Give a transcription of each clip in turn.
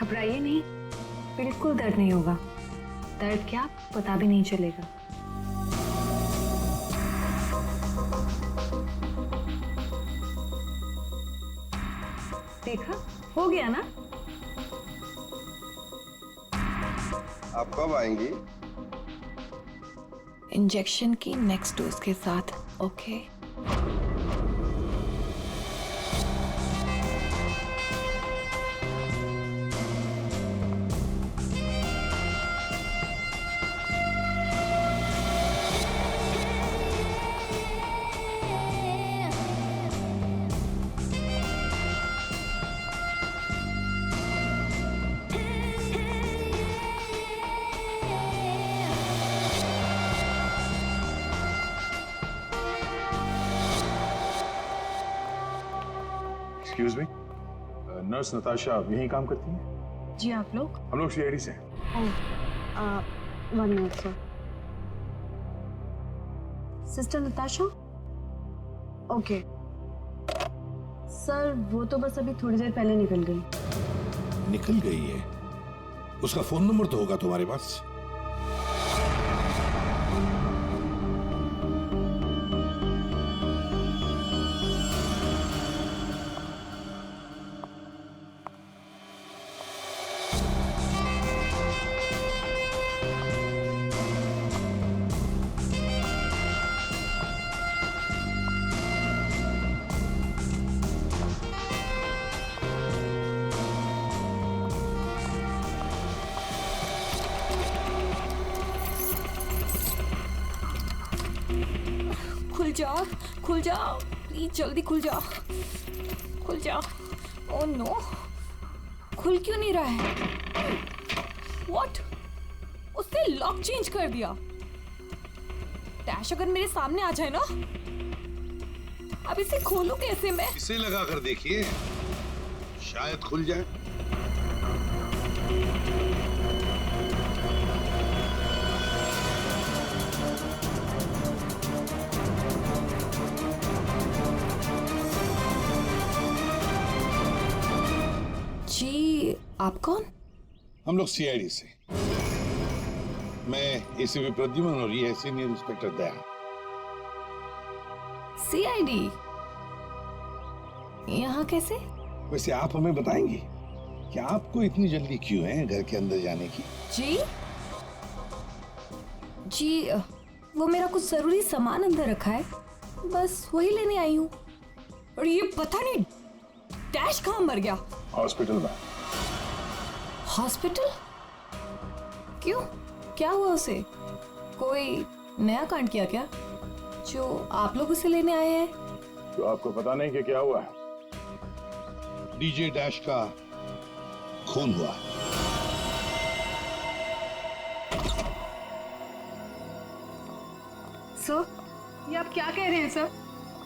घबराइए नहीं, बिल्कुल दर्द नहीं होगा। दर्द क्या, पता भी नहीं चलेगा। देखा, हो गया ना। आप कब आएंगी? इंजेक्शन की नेक्स्ट डोज के साथ। Okay. Excuse me, nurse Natasha यहीं काम करती है? जी, आप लोग? हम लोग सीआईडी से हैं। One minute sir. Sister Natasha? Okay sir, वो तो बस अभी थोड़ी देर पहले निकल गई। निकल गई है? उसका फोन नंबर तो होगा तुम्हारे पास? खुल जाओ प्लीज, जल्दी खुल जाओ, खुल जाओ। ओह नो, खुल क्यों नहीं रहा है? व्हाट? उसने लॉक चेंज कर दिया। डैश अगर मेरे सामने आ जाए ना, अब इसे खोलूं कैसे मैं? इसे लगा कर देखिए, शायद खुल जाए। जी, आप कौन? हम लोग सीआईडी से। मैं एसीपी प्रद्युमन और ये है सीनियर इंस्पेक्टर दया। सीआईडी यहाँ कैसे? वैसे आप हमें बताएंगी कि आपको इतनी जल्दी क्यों है घर के अंदर जाने की? जी जी, वो मेरा कुछ जरूरी सामान अंदर रखा है, बस वही लेने आई हूँ। और ये पता नहीं डैश कहाँ मर गया? हॉस्पिटल में। हॉस्पिटल? क्यों, क्या हुआ उसे? कोई नया कांड किया क्या जो आप लोग उसे लेने आए हैं? तो आपको पता नहीं कि क्या हुआ है? डीजे डैश का खून हुआ। सर, ये आप क्या कह रहे हैं सर?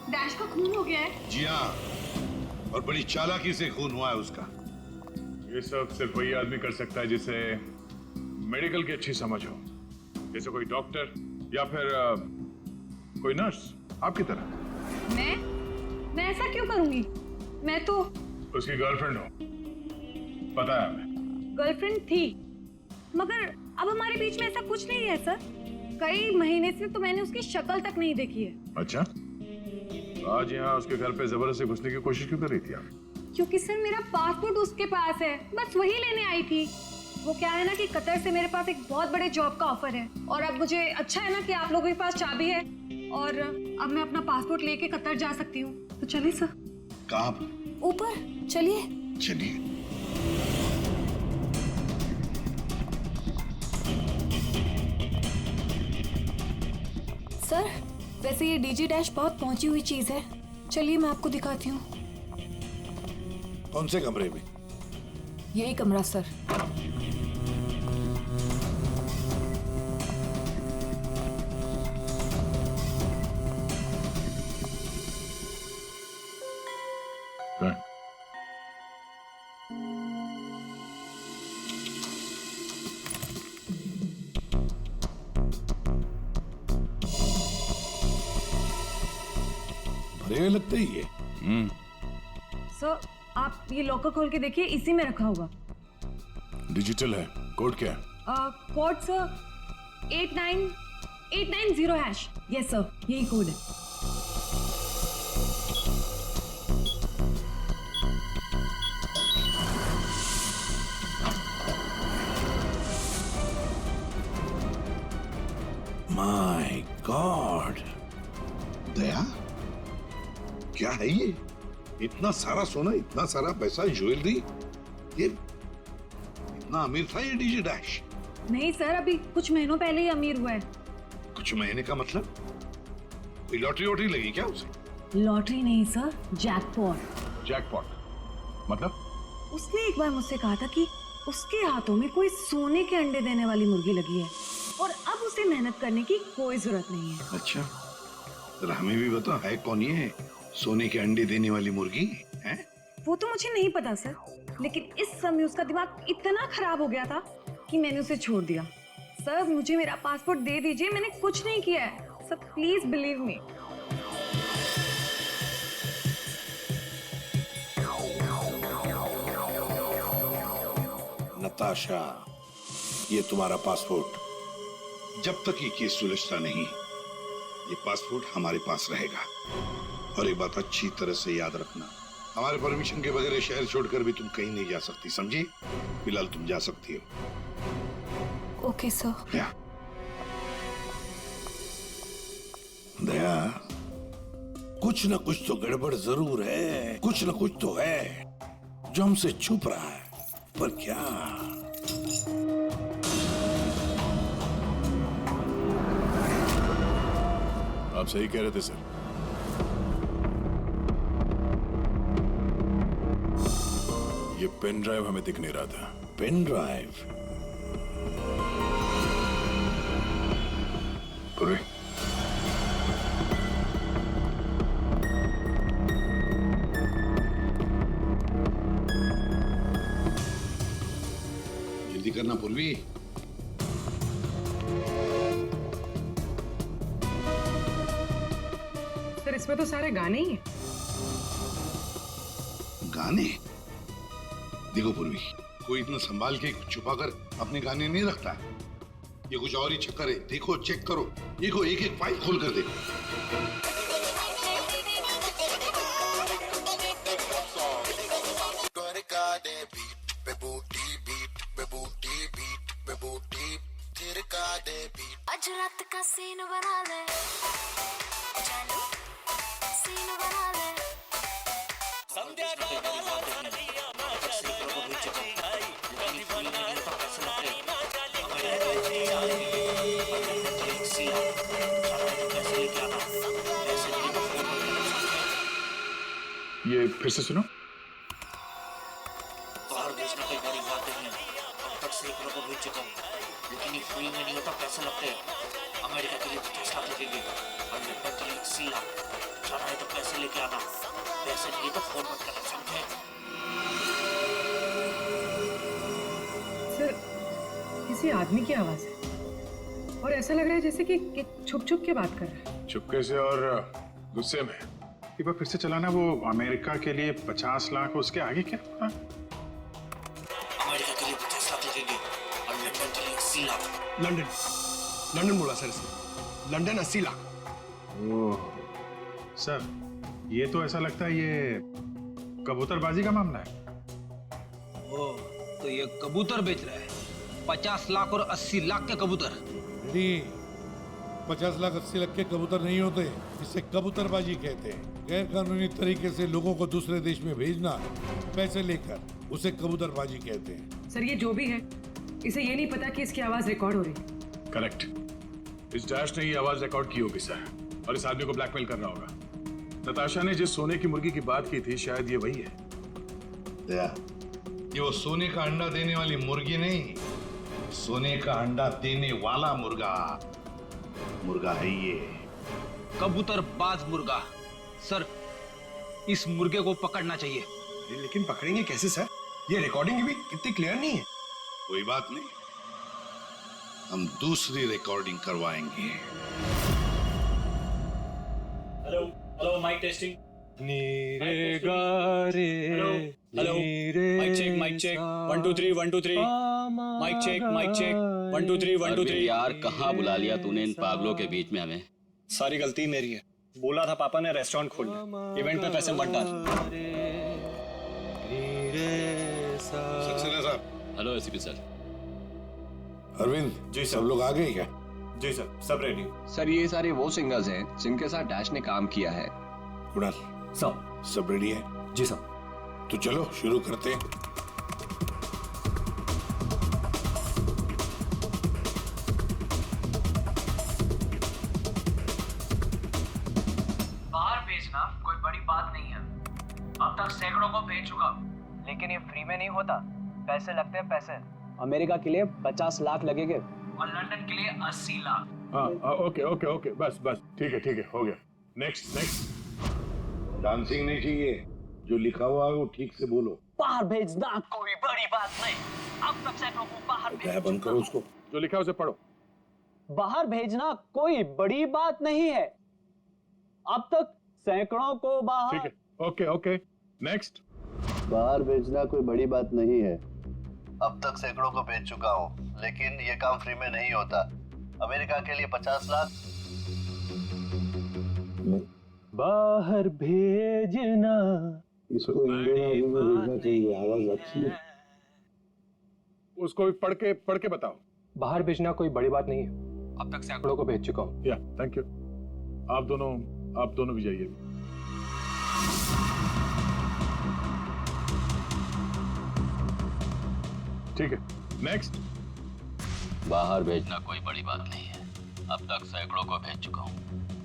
डैश का खून हो गया है? जी हाँ, और बड़ी चालाकी से खून हुआ है उसका। ये सब सिर्फ वही आदमी कर सकता है जिसे मेडिकल की अच्छी समझ हो, जैसे कोई डॉक्टर या फिर कोई नर्स आपकी तरह। मैं ऐसा क्यों करूंगी? मैं तो उसकी गर्लफ्रेंड हो, पता है हमें। गर्लफ्रेंड थी, मगर अब हमारे बीच में ऐसा कुछ नहीं है सर। कई महीने से तो मैंने उसकी शक्ल तक नहीं देखी है। अच्छा, तो आज यहाँ उसके घर पे जबरदस्ती घुसने की कोशिश क्यों कर रही थी आप? क्योंकि सर मेरा पासपोर्ट उसके पास है, बस वही लेने आई थी। वो क्या है ना कि कतर से मेरे पास एक बहुत बड़े जॉब का ऑफर है, और अब मुझे अच्छा है ना कि आप लोगों के पास चाबी है, और अब मैं अपना पासपोर्ट लेके कतर जा सकती हूँ। तो चलिए सर। कहाँ पर? ऊपर चलिए। चलिए। सर, वैसे ये डीजी डैश बहुत पहुंची हुई चीज है, चलिए मैं आपको दिखाती हूँ। कौन से कमरे में? यही कमरा सर। भरे हुए लगते ही है। सर, आप ये लॉकर खोल के देखिए, इसी में रखा होगा। डिजिटल है, कोड क्या है? Code sir 89890 hash. Yes sir, यही कोड है। माय गॉड, दया, क्या है ये? इतना सारा सोना, इतना सारा पैसा, ज्वेलरी, ये इतना अमीर था ये डीजे डैश? नहीं सर, अभी कुछ महीनों पहले ही अमीर हुआ है। कुछ महीने का मतलब? कोई लॉटरी वॉटरी लगी क्या उसे? लॉटरी नहीं सर, जैकपॉट। जैकपॉट मतलब? उसने एक बार मुझसे कहा था कि उसके हाथों में कोई सोने के अंडे देने वाली मुर्गी लगी है और अब उसे मेहनत करने की कोई जरूरत नहीं है। अच्छा, जरा हमें भी बता, है कौन ये सोने के अंडे देने वाली मुर्गी है? वो तो मुझे नहीं पता सर, लेकिन इस समय उसका दिमाग इतना खराब हो गया था कि मैंने उसे छोड़ दिया। सर मुझे मेरा पासपोर्ट दे दीजिए, मैंने कुछ नहीं किया है sir, please believe me. Natasha, ये तुम्हारा पासपोर्ट, जब तक ये केस सुलझता नहीं, ये पासपोर्ट हमारे पास रहेगा। और एक बात अच्छी तरह से याद रखना, हमारे परमिशन के बगैर शहर छोड़कर भी तुम कहीं नहीं जा सकती, समझी? फिलहाल तुम जा सकती हो। Okay sir. क्या दया, कुछ न कुछ तो गड़बड़ जरूर है, कुछ न कुछ तो है जो हमसे छुप रहा है, पर क्या? आप सही कह रहे थे सर। ये पेन ड्राइव हमें दिख नहीं रहा था। Pen drive? पूरे जल्दी करना पूर्वी। सर इसमें तो सारे गाने ही हैं। गाने? देखो पूर्वी, कोई इतना संभाल के छुपाकर अपने गाने नहीं रखता है। ये कुछ और ही चक्कर है। देखो, चेक करो, देखो, एक एक फाइल खोल कर देखो। आज रात का सीन बना ले, जानू सीन बना ले। संध्या का वाला सारिया ना चले आई, कभी बना नानी ना चले आई। ये फिर से सुनो। बाहर देश में कई बड़ी बातें हैं, अब तक सैकड़ों को भेज चुका हूँ, लेकिन ये फ्री में नहीं होता, पैसे लगते हैं। अमेरिका के लिए 50 लाख लगेंगे और लंदन के लिए 80 लाख। जाना है तो पैसे लेके आना, पैसे नहीं तो फोन मत करना, समझे? सर किसी आदमी की आवाज है और ऐसा लग रहा है जैसे कि छुप छुप के बात कर रहा है। चुपके से और गुस्से में। एक बार फिर से चलाना। वो अमेरिका के लिए 50 लाख, उसके आगे क्या? अमेरिका के लिए 50 लाख लगेंगे और लंदन के लिए 80 लाख। लंदन बोला सर इसने, लंदन 80 लाख। ओह सर, ये तो ऐसा लगता है ये कबूतरबाजी का मामला है। ओह, तो ये कबूतर बेच रहा है, 50 लाख और 80 लाख के कबूतर। नहीं, 50 लाख 80 लाख के कबूतर नहीं होते, इसे कबूतरबाजी कहते हैं। गैर कानूनी तरीके से लोगों को दूसरे देश में भेजना पैसे लेकर, उसे कबूतरबाजी कहते हैं। सर ये जो भी है, इसे ये नहीं पता कि इसकी आवाज रिकॉर्ड हो रही है। करेक्ट, इस डैश ने ये आवाज रिकॉर्ड की होगी सर, और इस आदमी को ब्लैकमेल कर रहा होगा। नताशा ने जिस सोने की मुर्गी की बात की थी, शायद ये वही है। दया, ये वो सोने का अंडा देने वाली मुर्गी नहीं, सोने का अंडा देने वाला मुर्गा है ये। कबूतरबाज मुर्गा। सर, इस मुर्गे को पकड़ना चाहिए। लेकिन पकड़ेंगे कैसे सर? ये रिकॉर्डिंग भी इतनी क्लियर नहीं है। कोई बात नहीं, हम दूसरी रिकॉर्डिंग करवाएंगे। Hello hello, mike testing. नीरे गारे, hello mike check 1 2 3 1 2 3। Mike check 1 2 3 1 2 3। यार कहाँ बुला लिया तूने इन पागलों के बीच में हमें। सारी गलती मेरी है। बोला था पापा ने रेस्टोरेंट खोलना, इवेंट पे पैसे मत डाल। सक्सेना साहब। Hello ACP sir. Arvind ji sir. सब लोग आ गए क्या? जी सर, सब रेडी। सर ये सारे वो सिंगर्स हैं जिनके साथ डैश ने काम किया है। कुणाल सर। सब रेडी है? जी सर। तो चलो शुरू करते हैं। बाहर भेजना कोई बड़ी बात नहीं है। अब तक सैकड़ों को भेज चुका, लेकिन ये फ्री में नहीं होता, पैसे लगते हैं पैसे। अमेरिका के लिए 50 लाख लगेंगे और लंदन के लिए 80 लाख। हाँ ओके ओके ओके, बस बस ठीक है हो गया। Next next. डांसिंग नहीं चाहिए, जो लिखा हुआ है वो ठीक से बोलो। बाहर भेजना कोई बड़ी बात नहीं। अब तक सैकड़ों को बाहर क्या बंद करो उसको। जो लिखा है उसे पढ़ो। बाहर भेजना कोई बड़ी बात नहीं है। अब तक सैकड़ों को बाहर। ठीक है ओके ओके नेक्स्ट। बाहर भेजना कोई बड़ी बात नहीं है। अब तक सैकड़ों को भेज चुका हूँ, लेकिन ये काम फ्री में नहीं होता। अमेरिका के लिए 50 लाख। बाहर भेजना। इसको इंडियन में भेजना चाहिए, आवाज अच्छी है। उसको भी पढ़ के बताओ। बाहर भेजना कोई बड़ी बात नहीं है। अब तक सैकड़ों को भेज चुका हूँ। या थैंक यू। आप दोनों भी जाइए। ठीक है नेक्स्ट। बाहर भेजना कोई बड़ी बात नहीं है। अब तक सैकड़ों को भेज चुका हूँ,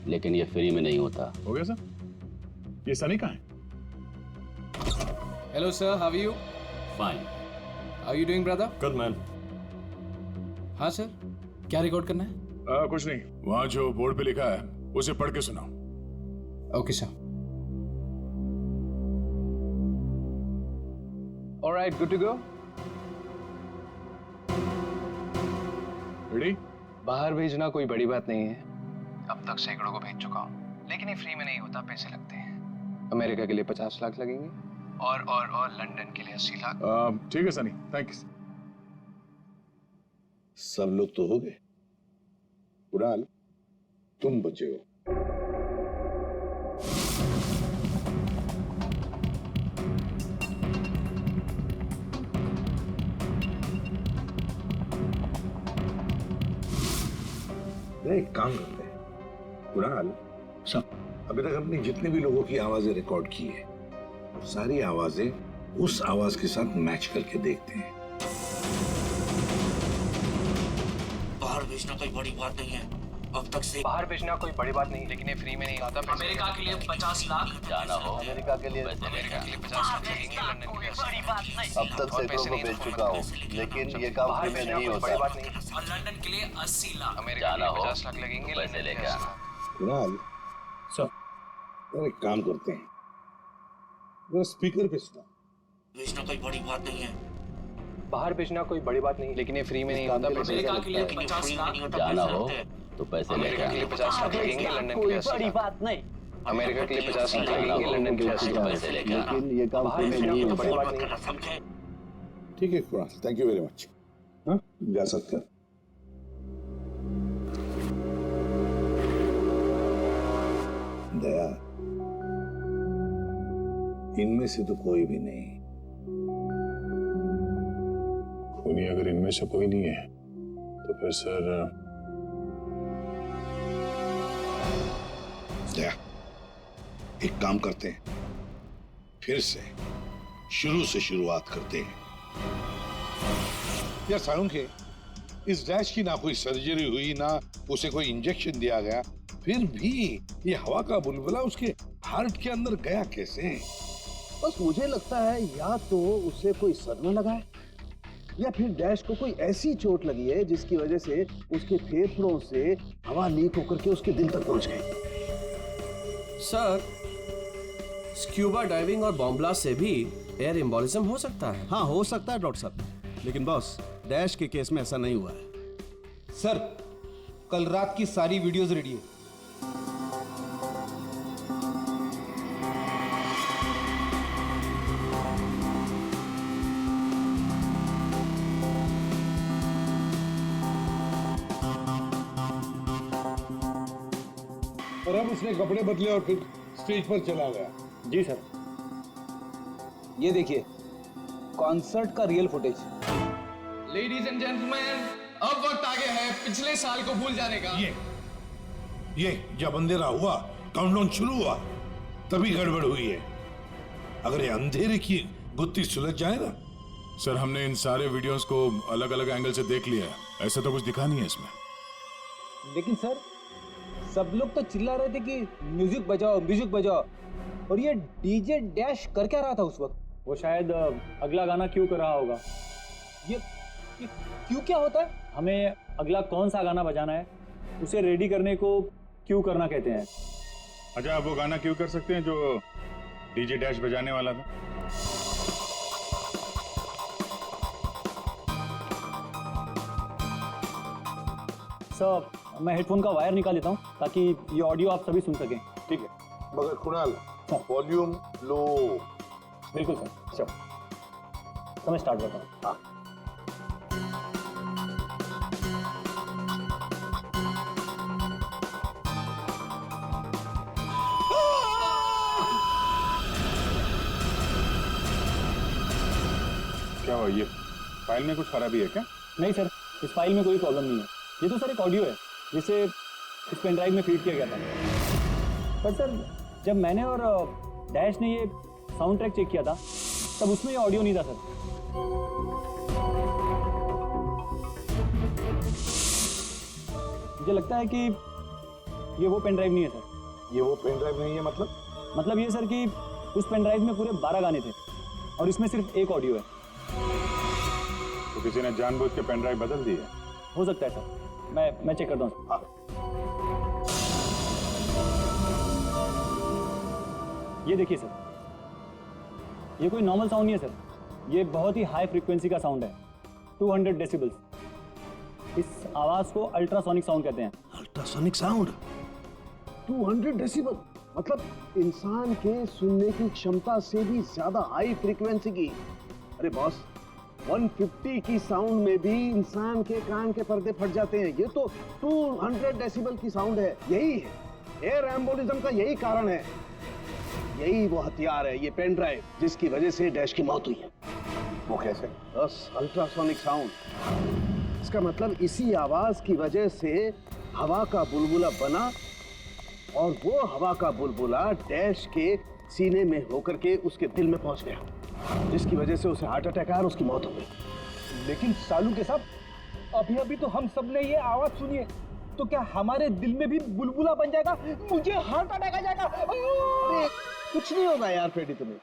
लेकिन ये फ्री में नहीं होता। हो गया सर। ये सनी कहाँ है? Hello sir, how are you? Fine. How you doing brother? Good man. हाँ सर, क्या रिकॉर्ड करना है? कुछ नहीं, वहाँ जो बोर्ड पे लिखा है उसे पढ़ के सुनाओ। Okay sir. Alright, good to go. Ready? बाहर भेजना कोई बड़ी बात नहीं है। अब तक सैकड़ों को भेज चुका हूँ, लेकिन ये फ्री में नहीं होता, पैसे लगते हैं। अमेरिका के लिए 50 लाख लगेंगे और लंदन के लिए 80 लाख। ठीक है सनी, थैंक यू। सब लोग तो हो गए। कुणाल तुम बचे हो। एक काम करते हैं कुणाल, सब अभी तक हमने जितने भी लोगों की आवाजें रिकॉर्ड की है, वो सारी आवाजें उस आवाज के साथ मैच करके देखते हैं। बाहर भेजना कोई बड़ी बात नहीं है। अब तक से बाहर भेजना कोई बड़ी बात नहीं, लेकिन ये फ्री में नहीं आता। अमेरिका के लिए 50 लाख। जाना हो अमेरिका के लिए 50 लाख लगेंगे, लंदन के लिए 80 लाख। अब तक सैकड़ों को भेज चुका हूँ, लेकिन ये काम फ्री में नहीं होता। बात नहीं। और लंदन के लिए 80 लाख। अमेरिका के लिए 50 लाख लगेंगे, पैसे लंदन के लेके लिए आना। कुणाल सर। एक काम करते हैं, जरा स्पीकर पे सुना। भेजना कोई बड़ी बात नहीं है। बाहर भेजना कोई बड़ी बात नहीं, लेकिन ये फ्री में नहीं होता। पैसे अमेरिका लेके के लिए लेकिन ये 50 फ्री में लाख। नहीं होता, जाना पैसे हो लगते हैं। तो पैसे लेके अमेरिका के लिए आना। 50 लाख लगेंगे, लंदन के लिए 80 लाख। बात नहीं। अमेरिका के लिए 50 लाख लगेंगे, लंदन के लिए 80 लाख। पैसे लेके आना। लेकिन ये काम बाहर फ्री में भेजना नहीं कोई होता। बड़ी बात नहीं। समझे? ठीक है Kunal, thank you very much. हाँ जा सकते हैं। दया, इनमें से तो कोई भी नहीं। खूनी अगर इनमें से कोई नहीं है तो फिर सर दया, एक काम करते हैं, फिर से शुरू से शुरुआत करते हैं। यार साळुंखे, इस डैश की ना कोई सर्जरी हुई, ना उसे कोई इंजेक्शन दिया गया, फिर भी ये हवा का बुलबुला उसके हार्ट के अंदर गया कैसे? बस मुझे लगता है या तो उसे कोई सदमा लगा है, या फिर डैश को कोई ऐसी चोट लगी है जिसकी वजह से उसके फेफड़ों से हवा लीक होकर के उसके दिल तक पहुंच गई। सर, स्क्यूबा डाइविंग और बॉम्ब ब्लास्ट से भी एयर एम्बोलिज्म हो सकता है। हाँ हो सकता है डॉक्टर साहब, लेकिन बॉस डैश के केस में ऐसा नहीं हुआ है। सर, कल रात की सारी वीडियोस रेडी है। और अब उसने कपड़े बदले और फिर स्टेज पर चला गया। जी सर। ये देखिए कॉन्सर्ट का real footage. Ladies and gentleman, अब वक्त आ गया है पिछले साल को भूल जाने का। ये जब अंधेरा हुआ, काउंटडाउन शुरू हुआ, तभी गड़बड़ हुई है। अगर ये अंधेरे की गुत्थी सुलझ जाए ना। सर, हमने इन सारे वीडियोस को अलग अलग एंगल से देख लिया है, ऐसा तो कुछ दिखा नहीं है इसमें। लेकिन सर सब लोग तो चिल्ला रहे थे कि म्यूजिक बजाओ म्यूजिक बजाओ, और ये डीजे डैश कर क्या रहा था उस वक्त? वो शायद अगला गाना क्यों कर रहा होगा। ये क्यों क्या होता है? हमें अगला कौन सा गाना बजाना है उसे रेडी करने को क्यों करना कहते हैं। अच्छा, आप वो गाना क्यों कर सकते हैं जो डीजे डैश बजाने वाला था? सर, मैं हेडफोन का वायर निकाल लेता हूँ ताकि ये ऑडियो आप सभी सुन सकें। ठीक है, मगर कुणाल वॉल्यूम लो। बिल्कुल सर। चलो तो मैं स्टार्ट करता हूँ। हाँ। क्या हुआ? ये फाइल में कुछ खराबी है क्या? नहीं सर, इस फाइल में कोई प्रॉब्लम नहीं है। ये तो सर एक ऑडियो है जिसे इस पेन ड्राइव में फीड किया गया था। पर सर जब मैंने और डैश ने ये साउंड ट्रैक चेक किया था तब उसमें ये ऑडियो नहीं था सर। मुझे लगता है कि ये वो पेन ड्राइव नहीं है सर। ये वो पेन ड्राइव नहीं है मतलब ये सर कि उस पेन ड्राइव में पूरे 12 गाने थे और इसमें सिर्फ एक ऑडियो है। तो किसी ने जानबूझ के पेन ड्राइव बदल दी है? हो सकता है सर, मैं चेक करता हूँ। हाँ। ये देखिए सर, ये कोई नॉर्मल साउंड नहीं है सर, ये बहुत ही हाई फ्रीक्वेंसी का साउंड है, 200 डेसिबल्स। इस आवाज को अल्ट्रासोनिक साउंड कहते हैं। अल्ट्रासोनिक साउंड 200 डेसिबल, मतलब इंसान के सुनने की क्षमता से भी ज्यादा हाई फ्रीक्वेंसी की। अरे बॉस, 150 की साउंड में भी इंसान के कान के पर्दे फट जाते हैं। ये तो 200 डेसिबल की साउंड है। यही है एयर एम्बोलिज्म का, यही कारण है, यही वो हथियार है, ये पेन ड्राइव जिसकी वजह से डैश की मौत हुई है। वो कैसे? बस अल्ट्रासोनिक साउंड। इसका मतलब इसी आवाज की वजह से हवा का बुलबुला बना और वो हवा का बुलबुला डैश के सीने में होकर के उसके दिल में पहुंच गया, जिसकी वजह से उसे हार्ट अटैक आया और उसकी मौत हो गई। लेकिन सालू के साथ अभी अभी तो हम सब ने ये आवाज सुनी है, तो क्या हमारे दिल में भी बुलबुला बन जाएगा? मुझे हार्ट अटैक आ जाएगा। अरे कुछ नहीं होगा यार फ्रेडी, तुम्हें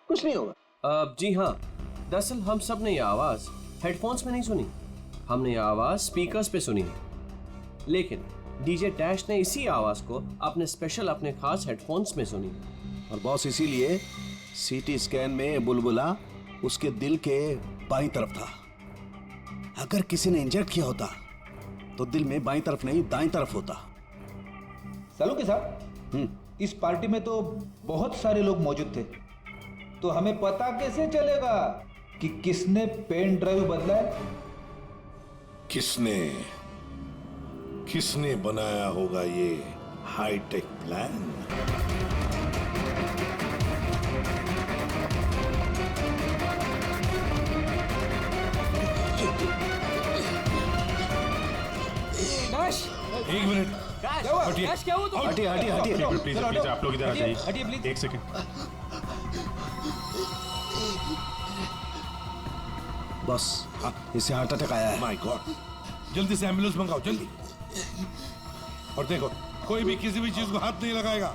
कुछ नहीं होगा। जी हाँ, दरअसल हम सब ने ये आवाज हेडफोन्स में नहीं सुनी, हमने ये आवाज स्पीकर्स पे सुनी है। लेकिन डीजे डैश ने इसी आवाज को अपने खास हेडफोन्स में सुनी। और बॉस इसीलिए सीटी स्कैन में बुलबुला उसके दिल के बाईं तरफ था। अगर किसी ने इंजेक्ट किया होता तो दिल में बाईं तरफ नहीं दाईं तरफ होता। सालू के साथ इस पार्टी में तो बहुत सारे लोग मौजूद थे, तो हमें पता कैसे चलेगा कि किसने पेन ड्राइव बदला है? किसने बनाया होगा ये हाईटेक प्लान? डैश, एक मिनट, हटिए। डैश क्या हुआ? तो हटिए प्लीज, आप लोग इधर आ जाइए। हटिए प्लीज। एक सेकंड। बॉस, इसे हार्ट अटैक आया है। माय गॉड, जल्दी से एम्बुलेंस मंगाओ, जल्दी। और देखो, कोई भी किसी भी चीज को हाथ नहीं लगाएगा।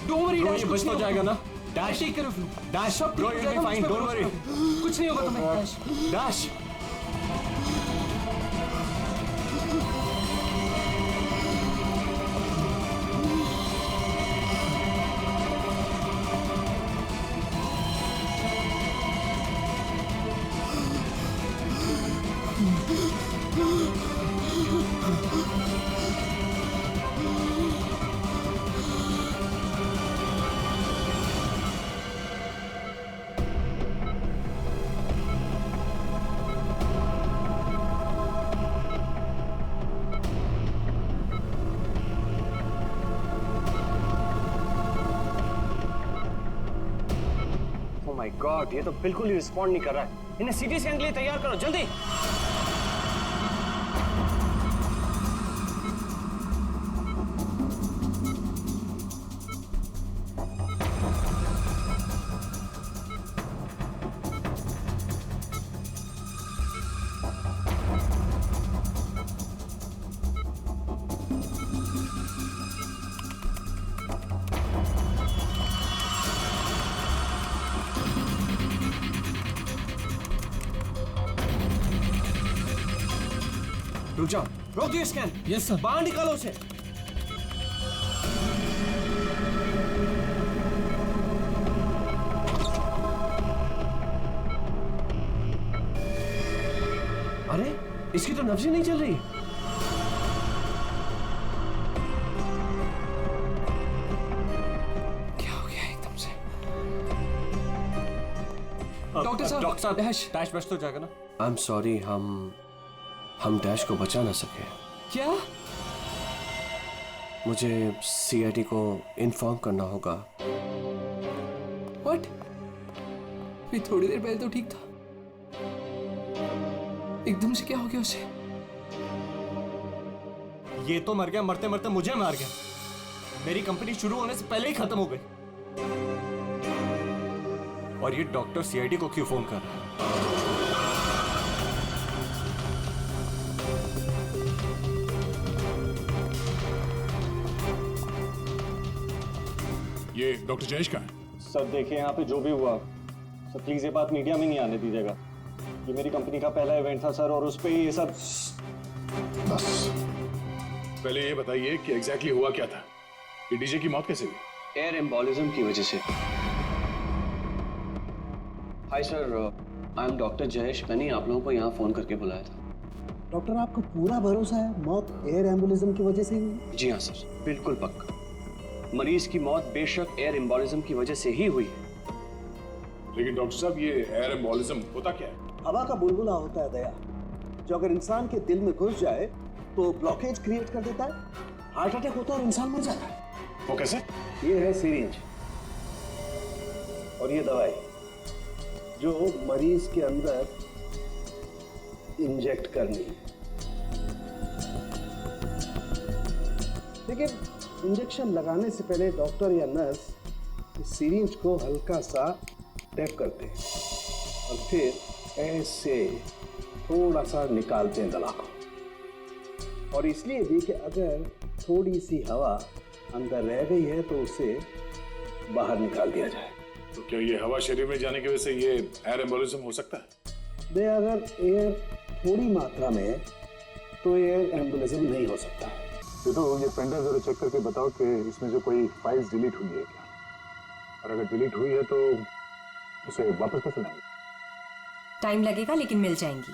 डोंट वरी डैश, कुछ नहीं हो जाएगा ना। Dash take care of you. Dash bro, you will be fine, don't worry. कुछ नहीं होगा तुम्हें। Dash, dash. माय गॉड, ये तो बिल्कुल ही रिस्पॉन्ड नहीं कर रहा है। इन्हें सीटी स्कैन के लिए तैयार करो जल्दी। रुक जाओ, रोक दिए स्कैन। Yes sir. बाहर निकालो उसे। अरे इसकी तो नब्ज ही नहीं चल रही। क्या हो गया एकदम से? डॉक्टर साहब, डैश बच तो जाएगा ना? आई एम सॉरी, हम डैश को बचा ना सके। क्या? मुझे सीआईडी को इन्फॉर्म करना होगा। व्हाट? भी थोड़ी देर पहले तो ठीक था, एकदम से क्या हो गया उसे? ये तो मर गया, मरते मरते मुझे मार गया। मेरी कंपनी शुरू होने से पहले ही खत्म हो गई। और ये डॉक्टर सीआईडी को क्यों फोन कर रहा है? ये डॉक्टर जयेश का है? सर देखिए, यहाँ पे जो भी हुआ सर, प्लीज ये बात मीडिया में नहीं आने दीजिएगा। ये मेरी कंपनी का पहला इवेंट था सर, और उस पे ये सब। बस पहले ये बताइए कि एग्जैक्टली हुआ क्या था? ये डीजे की मौत कैसे हुई? एयर एम्बोलिज्म की वजह से। Hi sir, I am doctor Jayesh. मैंने आप लोगों को यहाँ फोन करके बुलाया था। डॉक्टर, आपको पूरा भरोसा है मौत एयर एम्बुलिज्म की वजह से हुई? जी हाँ सर, बिल्कुल पक्का। मरीज की मौत बेशक एयर एम्बोलिज्म की वजह से ही हुई है। लेकिन डॉक्टर साहब, ये एयर एम्बोलिज्म होता क्या है? हवा का बुलबुला होता है दया, जो अगर इंसान के दिल में घुस जाए तो ब्लॉकेज क्रिएट कर देता है, हार्ट अटैक होता है और इंसान मर जाता है। वो कैसे? ये है सिरिंज और ये दवाई जो मरीज के अंदर इंजेक्ट करनी है। लेकिन इंजेक्शन लगाने से पहले डॉक्टर या नर्स इस सिरिंज को हल्का सा टैप करते हैं और फिर ऐसे थोड़ा सा निकालते हैं दवा को। और इसलिए भी कि अगर थोड़ी सी हवा अंदर रह गई है तो उसे बाहर निकाल दिया जाए। तो क्या ये हवा शरीर में जाने की वजह से ये एयर एम्बोलिज्म हो सकता है? दे अगर एयर थोड़ी मात्रा में है तो एयर एम्बुलिज्म नहीं हो सकता है। तो ये पेंड्राइव जरा चेक करके बताओ कि इसमें जो कोई फाइल्स डिलीट हुई है क्या, और अगर डिलीट हुई है तो उसे वापस कैसे लाएंगे? टाइम लगेगा लेकिन मिल जाएंगी।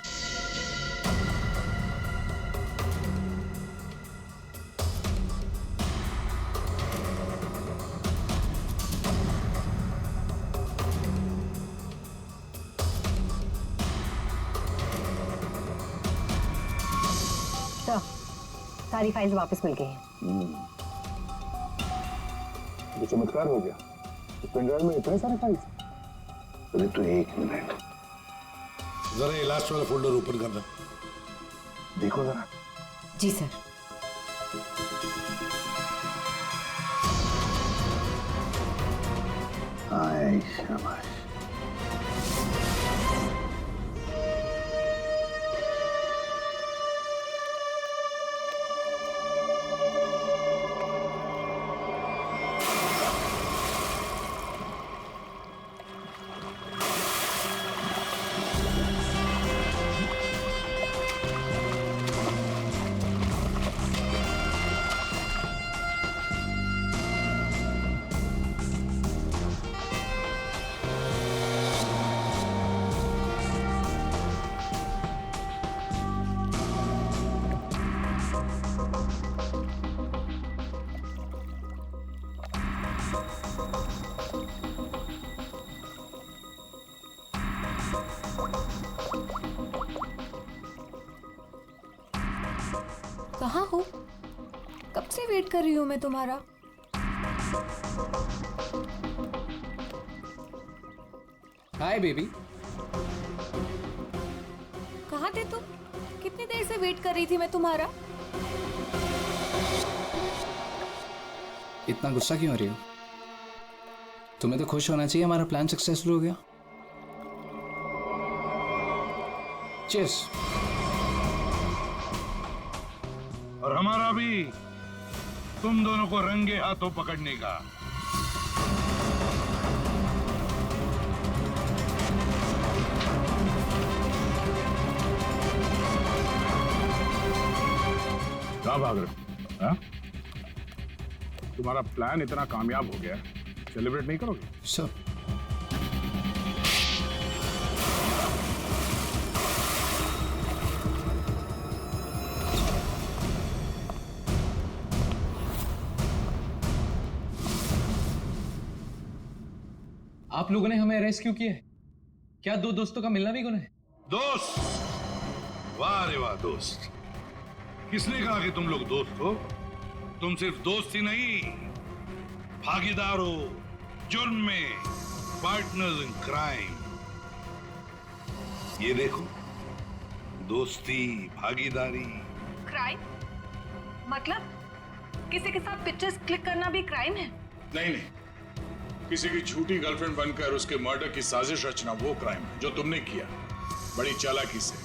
सारी फाइल्स वापस मिल गई हैं। तो चमत्कार हो गया। इस पेनड्राइव में इतने सारे फाइल्स। अरे तो एक मिनट, जरा ये लास्ट वाला फोल्डर ओपन करना। देखो जरा। जी सर। आए शाबाश। कहाँ हो? कब से वेट कर रही हूँ मैं तुम्हारा। Hi baby. कहाँ थे तुम? कितनी देर से वेट कर रही थी मैं तुम्हारा। इतना गुस्सा क्यों हो रही हो? तुम्हें तो खुश होना चाहिए, हमारा प्लान सक्सेसफुल हो गया। चीयर्स। और हमारा भी तुम दोनों को रंगे हाथों पकड़ने का। कहाँ भाग रहे हो? हाँ? तुम्हारा प्लान इतना कामयाब हो गया, सेलिब्रेट नहीं करोगे? सर आप लोगों ने हमें अरेस्ट क्यों किया है? क्या दो दोस्तों का मिलना भी गुनाह है? दोस्त? वाह रे वाह दोस्त। किसने कहा कि तुम लोग दोस्त हो? तुम सिर्फ दोस्त ही नहीं, भागीदार हो जुर्म में, पार्टनर्स इन क्राइम। ये देखो, दोस्ती, भागीदारी। क्राइम? मतलब किसी के साथ पिक्चर्स क्लिक करना भी क्राइम है? नहीं नहीं, किसी की झूठी गर्लफ्रेंड बनकर उसके मर्डर की साजिश रचना वो क्राइम है जो तुमने किया, बड़ी चालाकी से।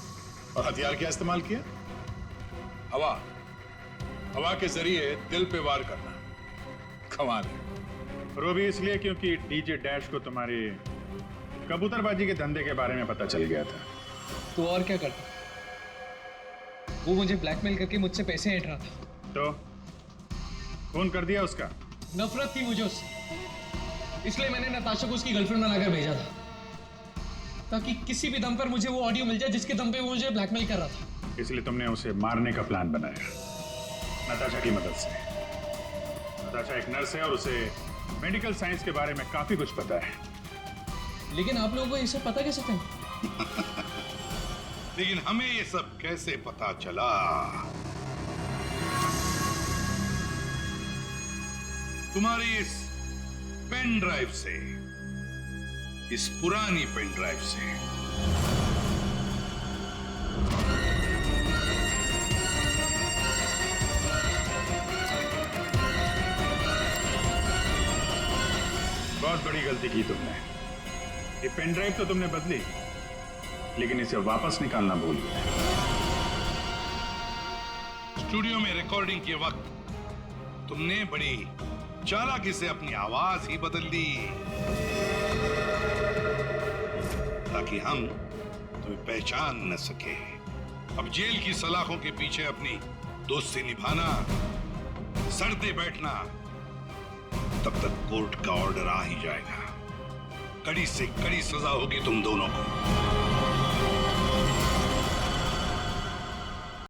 और हथियार क्या इस्तेमाल किया? हवा। हवा के जरिए दिल पे वार करना। कमाल है। और वो भी इसलिए क्योंकि डीजे डैश को तुम्हारी कबूतरबाजी के धंधे के बारे में पता चल गया था। तो और क्या करता? वो मुझे ब्लैकमेल करके मुझसे पैसे ऐंठ रहा था। तो फोन कर दिया उसका? नफरत थी मुझे उससे, इसलिए मैंने नताशा को उसकी गर्लफ्रेंड बनाकर भेजा था, ताकि किसी भी दम पर मुझे वो ऑडियो मिल जाए जिसके दम पे वो मुझे ब्लैकमेल कर रहा था। इसलिए तुमने उसे मारने का प्लान बनाया नताशा की मदद से। नताशा एक नर्स है और उसे मेडिकल साइंस के बारे में काफी कुछ पता है। लेकिन आप लोगों को ये सब पता कैसे था? लेकिन हमें ये सब कैसे पता चला? तुम्हारी इस पेन ड्राइव से, इस पुरानी पेन ड्राइव से। बहुत बड़ी गलती की तुमने। ये पेन ड्राइव तो तुमने बदली, लेकिन इसे वापस निकालना भूल गए। स्टूडियो में रिकॉर्डिंग के वक्त तुमने बड़ी चालाकी से अपनी आवाज ही बदल दी, ताकि हम तुम्हें पहचान न सके। अब जेल की सलाखों के पीछे अपनी दोस्ती निभाना, सड़ते बैठना, तब तक कोर्ट का ऑर्डर आ ही जाएगा। कड़ी से कड़ी सजा होगी तुम दोनों को।